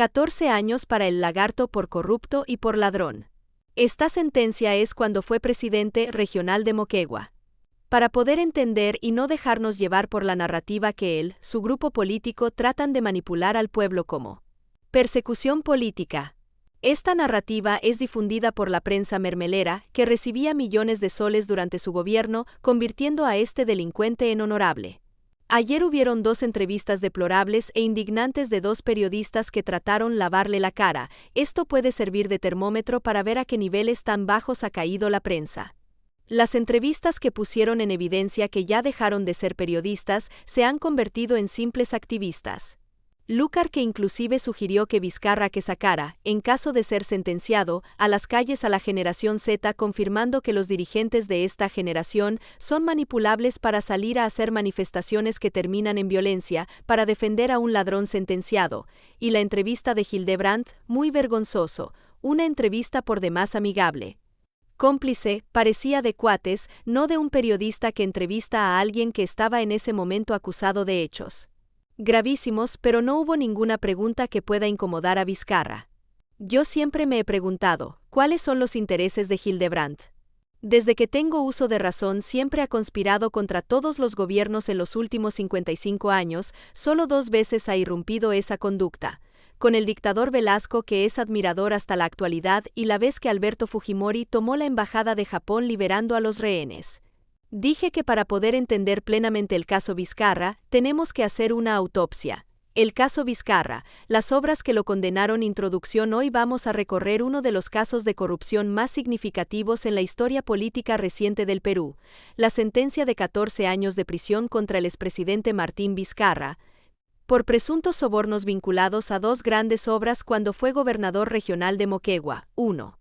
14 años para el lagarto por corrupto y por ladrón. Esta sentencia es cuando fue presidente regional de Moquegua. Para poder entender y no dejarnos llevar por la narrativa que él, su grupo político tratan de manipular al pueblo como persecución política. Esta narrativa es difundida por la prensa mermelera, que recibía millones de soles durante su gobierno, convirtiendo a este delincuente en honorable. Ayer hubieron 2 entrevistas deplorables e indignantes de 2 periodistas que trataron lavarle la cara. Esto puede servir de termómetro para ver a qué niveles tan bajos ha caído la prensa. Las entrevistas que pusieron en evidencia que ya dejaron de ser periodistas se han convertido en simples activistas. Lucar, que inclusive sugirió que Vizcarra que sacara, en caso de ser sentenciado, a las calles a la generación Z, confirmando que los dirigentes de esta generación son manipulables para salir a hacer manifestaciones que terminan en violencia para defender a un ladrón sentenciado, y la entrevista de Hildebrandt, muy vergonzoso, una entrevista por demás amigable. Cómplice, parecía de cuates, no de un periodista que entrevista a alguien que estaba en ese momento acusado de hechos gravísimos, pero no hubo ninguna pregunta que pueda incomodar a Vizcarra. Yo siempre me he preguntado, ¿cuáles son los intereses de Hildebrandt? Desde que tengo uso de razón siempre ha conspirado contra todos los gobiernos en los últimos 55 años, solo 2 veces ha irrumpido esa conducta. Con el dictador Velasco, que es admirador hasta la actualidad, y la vez que Alberto Fujimori tomó la embajada de Japón liberando a los rehenes. Dije que para poder entender plenamente el caso Vizcarra, tenemos que hacer una autopsia. El caso Vizcarra, las obras que lo condenaron. Introducción. Hoy vamos a recorrer uno de los casos de corrupción más significativos en la historia política reciente del Perú, la sentencia de 14 años de prisión contra el expresidente Martín Vizcarra, por presuntos sobornos vinculados a 2 grandes obras cuando fue gobernador regional de Moquegua. 1.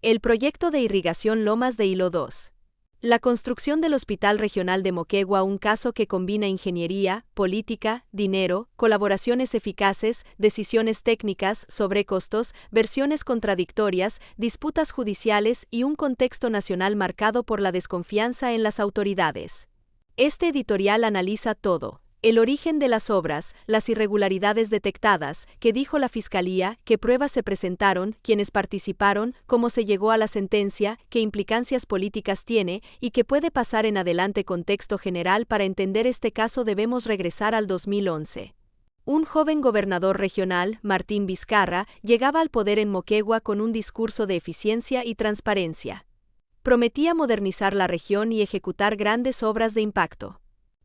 El proyecto de irrigación Lomas de Hilo. 2. La construcción del Hospital Regional de Moquegua, un caso que combina ingeniería, política, dinero, colaboraciones eficaces, decisiones técnicas, sobrecostos, versiones contradictorias, disputas judiciales y un contexto nacional marcado por la desconfianza en las autoridades. Este editorial analiza todo. El origen de las obras, las irregularidades detectadas, qué dijo la Fiscalía, qué pruebas se presentaron, quiénes participaron, cómo se llegó a la sentencia, qué implicancias políticas tiene y qué puede pasar en adelante. Contexto general. Para entender este caso debemos regresar al 2011. Un joven gobernador regional, Martín Vizcarra, llegaba al poder en Moquegua con un discurso de eficiencia y transparencia. Prometía modernizar la región y ejecutar grandes obras de impacto.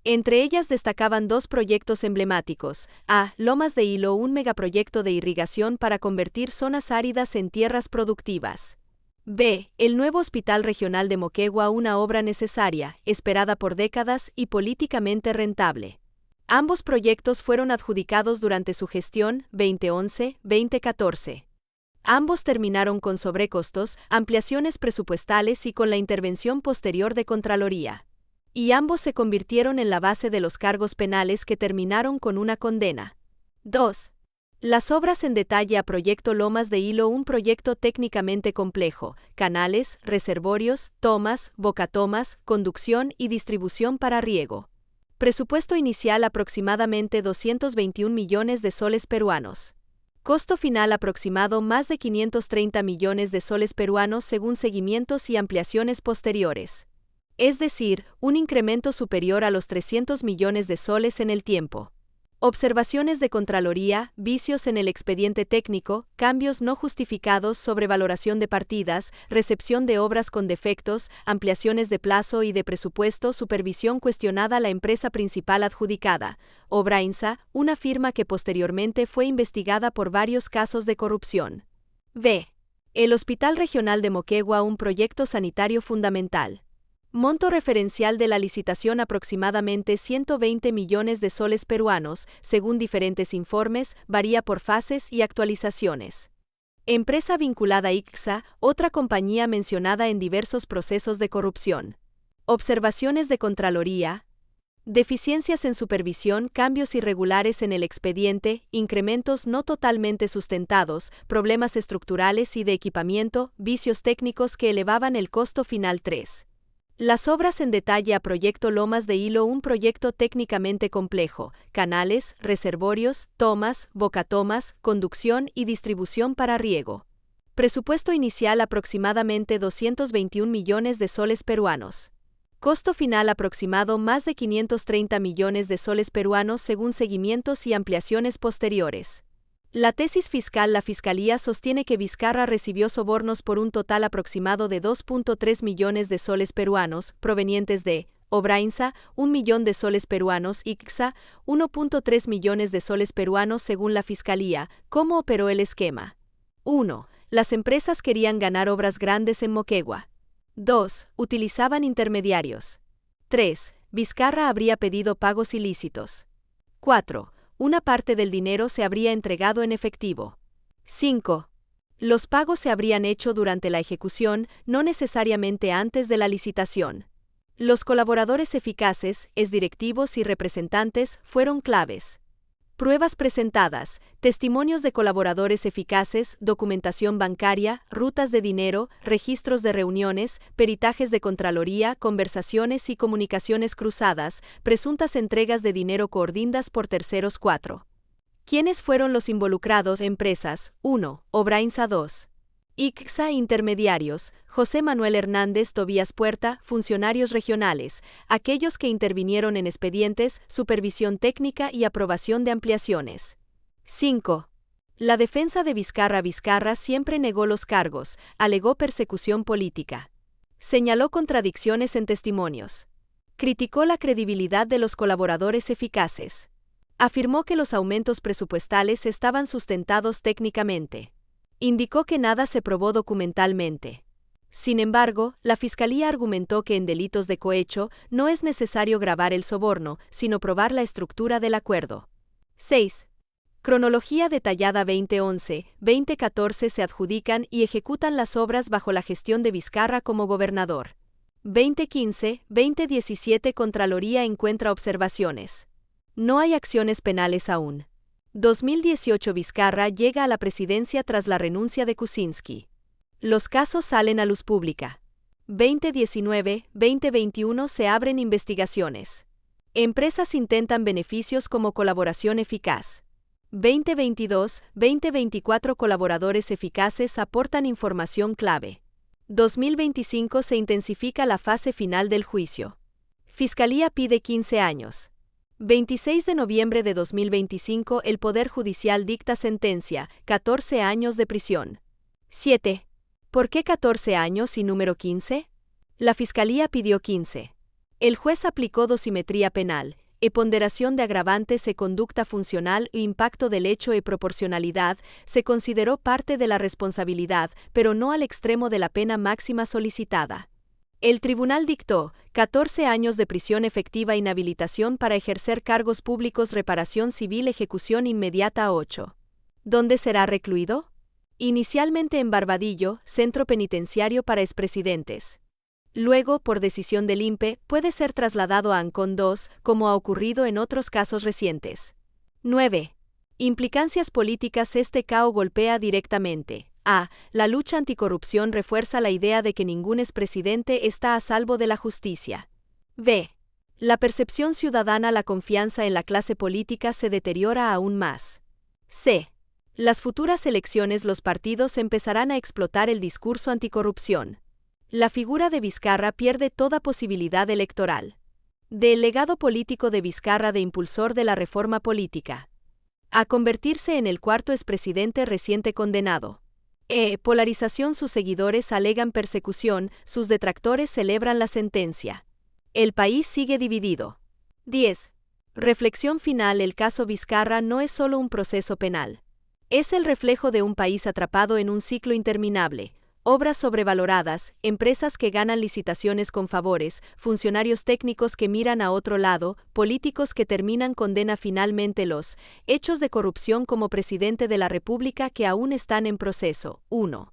Entre ellas destacaban 2 proyectos emblemáticos: A. Lomas de Hilo, un megaproyecto de irrigación para convertir zonas áridas en tierras productivas. B. El nuevo Hospital Regional de Moquegua, una obra necesaria, esperada por décadas y políticamente rentable. Ambos proyectos fueron adjudicados durante su gestión, 2011-2014. Ambos terminaron con sobrecostos, ampliaciones presupuestales y con la intervención posterior de Contraloría. Y ambos se convirtieron en la base de los cargos penales que terminaron con una condena. 2. Las obras en detalle. A proyecto Lomas de Hilo, un proyecto técnicamente complejo: canales, reservorios, tomas, bocatomas, conducción y distribución para riego. Presupuesto inicial aproximadamente 221 millones de soles peruanos. Costo final aproximado más de 530 millones de soles peruanos según seguimientos y ampliaciones posteriores. Es decir, un incremento superior a los 300 millones de soles en el tiempo. Observaciones de Contraloría, vicios en el expediente técnico, cambios no justificados, sobrevaloración de partidas, recepción de obras con defectos, ampliaciones de plazo y de presupuesto, supervisión cuestionada. La empresa principal adjudicada, Obrainsa, una firma que posteriormente fue investigada por varios casos de corrupción. B. El Hospital Regional de Moquegua, un proyecto sanitario fundamental. Monto referencial de la licitación aproximadamente 120 millones de soles peruanos, según diferentes informes, varía por fases y actualizaciones. Empresa vinculada a ICSA, otra compañía mencionada en diversos procesos de corrupción. Observaciones de Contraloría. Deficiencias en supervisión, cambios irregulares en el expediente, incrementos no totalmente sustentados, problemas estructurales y de equipamiento, vicios técnicos que elevaban el costo final. 3. Las obras en detalle a Proyecto Lomas de Hilo, un proyecto técnicamente complejo, canales, reservorios, tomas, bocatomas, conducción y distribución para riego. Presupuesto inicial aproximadamente 221 millones de soles peruanos. Costo final aproximado más de 530 millones de soles peruanos según seguimientos y ampliaciones posteriores. La tesis fiscal. La Fiscalía sostiene que Vizcarra recibió sobornos por un total aproximado de 2.3 millones de soles peruanos, provenientes de Obrainsa, 1 millón de soles peruanos, y CXA, 1.3 millones de soles peruanos según la Fiscalía. ¿Cómo operó el esquema? 1. Las empresas querían ganar obras grandes en Moquegua. 2. Utilizaban intermediarios. 3. Vizcarra habría pedido pagos ilícitos. 4. Una parte del dinero se habría entregado en efectivo. 5. Los pagos se habrían hecho durante la ejecución, no necesariamente antes de la licitación. Los colaboradores eficaces, exdirectivos y representantes, fueron claves. Pruebas presentadas, testimonios de colaboradores eficaces, documentación bancaria, rutas de dinero, registros de reuniones, peritajes de Contraloría, conversaciones y comunicaciones cruzadas, presuntas entregas de dinero coordinadas por terceros. 4. ¿Quiénes fueron los involucrados? Empresas. 1. Obrainsa. 2. ICXA. Intermediarios. José Manuel Hernández Tobías Puerta. Funcionarios regionales, aquellos que intervinieron en expedientes, supervisión técnica y aprobación de ampliaciones. 5. La defensa de Vizcarra. Vizcarra siempre negó los cargos, alegó persecución política. Señaló contradicciones en testimonios. Criticó la credibilidad de los colaboradores eficaces. Afirmó que los aumentos presupuestales estaban sustentados técnicamente. Indicó que nada se probó documentalmente. Sin embargo, la Fiscalía argumentó que en delitos de cohecho no es necesario gravar el soborno, sino probar la estructura del acuerdo. 6. Cronología detallada. 2011-2014 se adjudican y ejecutan las obras bajo la gestión de Vizcarra como gobernador. 2015-2017 Contraloría encuentra observaciones. No hay acciones penales aún. 2018 Vizcarra llega a la presidencia tras la renuncia de Kuczynski. Los casos salen a luz pública. 2019-2021 se abren investigaciones. Empresas intentan beneficios como colaboración eficaz. 2022-2024 colaboradores eficaces aportan información clave. 2025 se intensifica la fase final del juicio. Fiscalía pide 15 años. 26 de noviembre de 2025 el Poder Judicial dicta sentencia, 14 años de prisión. 7. ¿Por qué 14 años y número 15? La Fiscalía pidió 15. El juez aplicó dosimetría penal, ponderación de agravantes conducta funcional e impacto del hecho proporcionalidad, se consideró parte de la responsabilidad, pero no al extremo de la pena máxima solicitada. El tribunal dictó 14 años de prisión efectiva, inhabilitación para ejercer cargos públicos, reparación civil, ejecución inmediata. 8. ¿Dónde será recluido? Inicialmente en Barbadillo, centro penitenciario para expresidentes. Luego, por decisión del INPE, puede ser trasladado a Ancón 2, como ha ocurrido en otros casos recientes. 9. Implicancias políticas. Este caso golpea directamente. A. La lucha anticorrupción refuerza la idea de que ningún expresidente está a salvo de la justicia. B. La percepción ciudadana. La confianza en la clase política se deteriora aún más. C. Las futuras elecciones. Los partidos empezarán a explotar el discurso anticorrupción. La figura de Vizcarra pierde toda posibilidad electoral. D. El legado político de Vizcarra de impulsor de la reforma política. A. Convertirse en el cuarto expresidente reciente condenado. Polarización. Sus seguidores alegan persecución, sus detractores celebran la sentencia. El país sigue dividido. 10. Reflexión final. El caso Vizcarra no es solo un proceso penal. Es el reflejo de un país atrapado en un ciclo interminable. Obras sobrevaloradas, empresas que ganan licitaciones con favores, funcionarios técnicos que miran a otro lado, políticos que terminan condena. Finalmente los hechos de corrupción como presidente de la República que aún están en proceso. 1.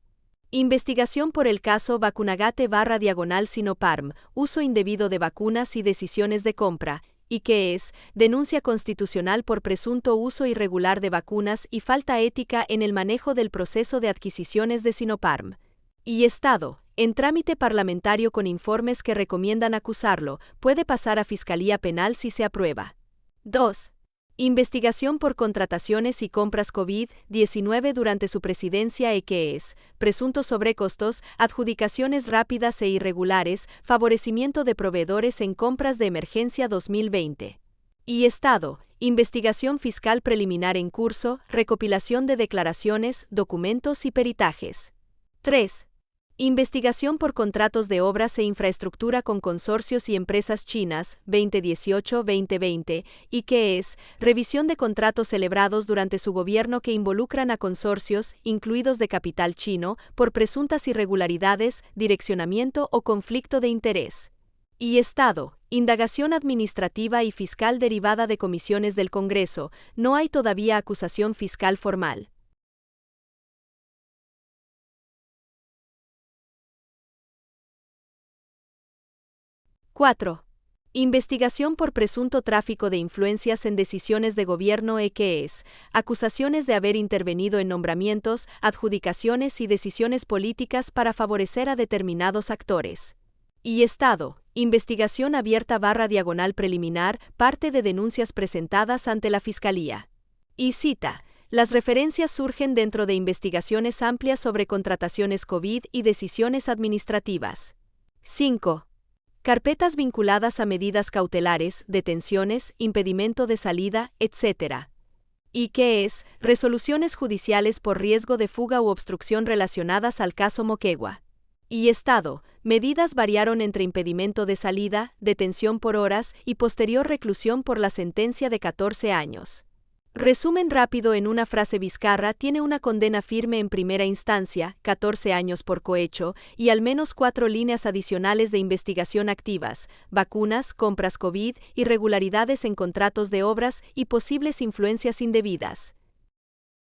Investigación por el caso Vacunagate/Sinopharm, uso indebido de vacunas y decisiones de compra, y que es denuncia constitucional por presunto uso irregular de vacunas y falta ética en el manejo del proceso de adquisiciones de Sinopharm. Y Estado, en trámite parlamentario con informes que recomiendan acusarlo, puede pasar a Fiscalía Penal si se aprueba. 2. Investigación por contrataciones y compras COVID-19 durante su presidencia que es, presuntos sobrecostos, adjudicaciones rápidas e irregulares, favorecimiento de proveedores en compras de emergencia 2020. Y Estado, investigación fiscal preliminar en curso, recopilación de declaraciones, documentos y peritajes. 3. Investigación por contratos de obras e infraestructura con consorcios y empresas chinas, 2018-2020, y que es, revisión de contratos celebrados durante su gobierno que involucran a consorcios, incluidos de capital chino, por presuntas irregularidades, direccionamiento o conflicto de interés. Y Estado, indagación administrativa y fiscal derivada de comisiones del Congreso, no hay todavía acusación fiscal formal. 4. Investigación por presunto tráfico de influencias en decisiones de gobierno que es, acusaciones de haber intervenido en nombramientos, adjudicaciones y decisiones políticas para favorecer a determinados actores. Y Estado, investigación abierta / preliminar, parte de denuncias presentadas ante la Fiscalía. Y cita, las referencias surgen dentro de investigaciones amplias sobre contrataciones COVID y decisiones administrativas. 5. Carpetas vinculadas a medidas cautelares, detenciones, impedimento de salida, etc. Y que es, resoluciones judiciales por riesgo de fuga u obstrucción relacionadas al caso Moquegua. Y Estado, medidas variaron entre impedimento de salida, detención por horas y posterior reclusión por la sentencia de 14 años. Resumen rápido en una frase: Vizcarra tiene una condena firme en primera instancia, 14 años por cohecho, y al menos 4 líneas adicionales de investigación activas: vacunas, compras COVID, irregularidades en contratos de obras y posibles influencias indebidas.